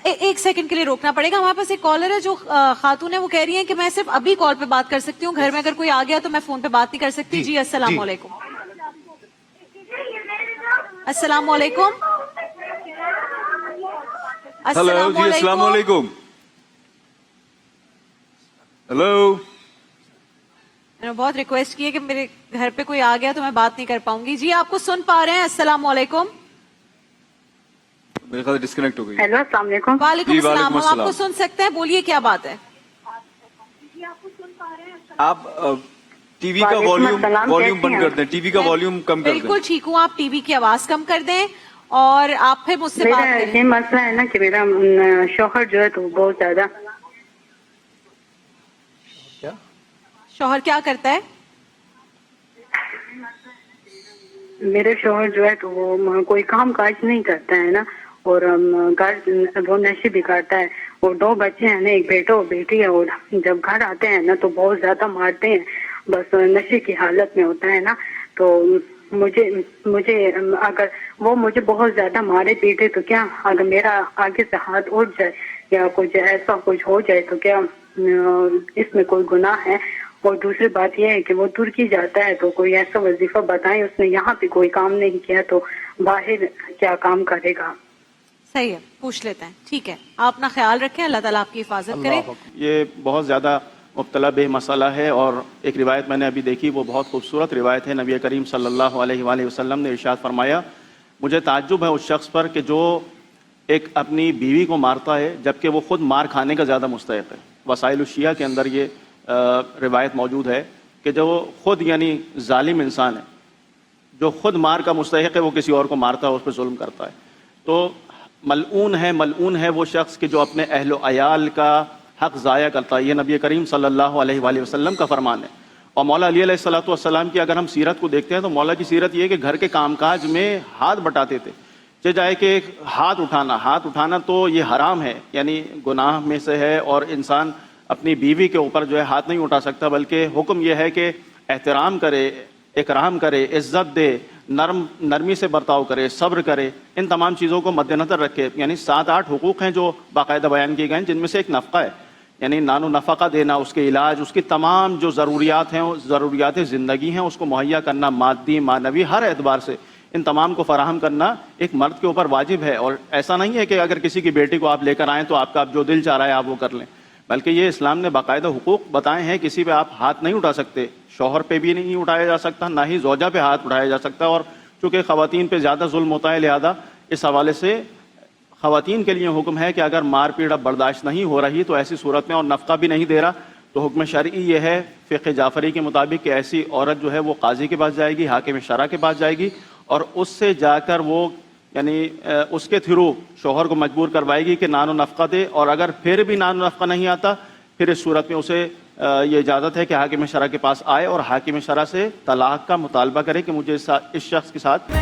ایک سیکنڈ کے لیے روکنا پڑے گا. ہمارے پاس ایک کالر ہے جو خاتون ہے, وہ کہہ رہی ہیں کہ میں صرف ابھی کال پہ بات کر سکتی ہوں, گھر میں اگر کوئی آ گیا تو میں فون پہ بات نہیں کر سکتی. جی السلام علیکم. السلام علیکم. ہلو جی السلام علیکم. ہلو. میں نے بہت ریکویسٹ کی ہے کہ میرے گھر پہ کوئی آ گیا تو میں بات نہیں کر پاؤں گی. جی آپ کو سن پا رہے ہیں؟ السلام علیکم. میرے خیال ڈسکنیکٹ ہو گئی. ہیلو السلام علیکم. وعلیکم جی السلام. وعلیکم ہم آپ کو السلام. سن سکتے ہیں, بولیے کیا بات ہے. آپ ٹی وی کا وعلیکم والیوم السلام، والیوم کیسی بند ہیں کر آپ؟ دیں, ٹی وی کا والیوم کم کر دیں. بالکل ٹھیک ہوں. آپ ٹی وی کی آواز کم کر دیں اور آپ پھر مجھ سے میرا بات کریں. یہ مسئلہ ہے نا کہ میرا شوہر جو ہے تو بہت زیادہ شوہر کیا کرتا ہے؟ میرے شوہر جو ہے تو وہ کوئی کام کاج نہیں کرتا ہے نا, اور وہ نشے بھی کرتا ہے. اور 2 بچے ہیں نا, ایک بیٹا اور بیٹی ہے, اور جب گھر آتے ہیں نا تو بہت زیادہ مارتے ہیں, بس نشے کی حالت میں ہوتا ہے نا. تو مجھے اگر وہ مجھے بہت زیادہ مارے پیٹے تو کیا اگر میرا آگے سے ہاتھ اٹھ جائے یا کچھ ایسا کچھ ہو جائے تو کیا اس میں کوئی گناہ ہے؟ اور دوسری بات یہ ہے کہ وہ ترکی جاتا ہے تو کوئی ایسا وظیفہ بتائیں, اس نے یہاں پہ کوئی کام نہیں کیا تو باہر کیا کام کرے گا؟ صحیح ہے, پوچھ لیتے ہیں. ٹھیک ہے, آپ اپنا خیال رکھیں, اللہ تعالیٰ آپ کی حفاظت کرے. یہ بہت زیادہ مبتلا بے مسئلہ ہے, اور ایک روایت میں نے ابھی دیکھی, وہ بہت خوبصورت روایت ہے. نبی کریم صلی اللہ علیہ وآلہ وسلم نے ارشاد فرمایا, مجھے تعجب ہے اس شخص پر کہ جو ایک اپنی بیوی کو مارتا ہے جبکہ وہ خود مار کھانے کا زیادہ مستحق ہے. وسائل الشیعہ کے اندر یہ روایت موجود ہے کہ جو خود یعنی ظالم انسان ہے, جو خود مار کا مستحق ہے, وہ کسی اور کو مارتا ہے, اس پہ ظلم کرتا ہے. تو ملعون ہے وہ شخص کہ جو اپنے اہل و عیال کا حق ضائع کرتا ہے. یہ نبی کریم صلی اللہ علیہ وآلہ وسلم کا فرمان ہے. اور مولا علی علیہ السلام کی اگر ہم سیرت کو دیکھتے ہیں تو مولا کی سیرت یہ ہے کہ گھر کے کام کاج میں ہاتھ بٹاتے تھے. جائے کہ ہاتھ اٹھانا تو یہ حرام ہے, یعنی گناہ میں سے ہے, اور انسان اپنی بیوی کے اوپر جو ہے ہاتھ نہیں اٹھا سکتا, بلکہ حکم یہ ہے کہ احترام کرے, اکرام کرے, عزت دے, نرمی سے برتاؤ کرے, صبر کرے. ان تمام چیزوں کو مد نظر رکھے. یعنی 7-8 حقوق ہیں جو باقاعدہ بیان کیے گئے ہیں, جن میں سے ایک نفقہ ہے, یعنی نان و نفقہ دینا, اس کے علاج, اس کی تمام جو ضروریات ہیں, ضروریات زندگی ہیں, اس کو مہیا کرنا, مادی معنوی ہر اعتبار سے ان تمام کو فراہم کرنا ایک مرد کے اوپر واجب ہے. اور ایسا نہیں ہے کہ اگر کسی کی بیٹی کو آپ لے کر آئیں تو آپ کا جو دل چاہ رہا ہے آپ وہ کر لیں, بلکہ یہ اسلام نے باقاعدہ حقوق بتائے ہیں. کسی پہ آپ ہاتھ نہیں اٹھا سکتے, شوہر پہ بھی نہیں اٹھایا جا سکتا, نہ ہی زوجہ پہ ہاتھ اٹھایا جا سکتا. اور چونکہ خواتین پہ زیادہ ظلم ہوتا ہے, لہذا اس حوالے سے خواتین کے لیے حکم ہے کہ اگر مار پیٹ اب برداشت نہیں ہو رہی تو ایسی صورت میں, اور نفقہ بھی نہیں دے رہا, تو حکم شرعی یہ ہے فقہ جعفری کے مطابق کہ ایسی عورت جو ہے وہ قاضی کے پاس جائے گی, حاکم شرع کے پاس جائے گی, اور اس سے جا کر وہ یعنی اس کے تھرو شوہر کو مجبور کروائے گی کہ نان و نفقہ دے. اور اگر پھر بھی نان و نفقہ نہیں آتا, پھر اس صورت میں اسے یہ اجازت ہے کہ حاکم شرع کے پاس آئے اور حاکم شرع سے طلاق کا مطالبہ کرے کہ مجھے اس شخص کے ساتھ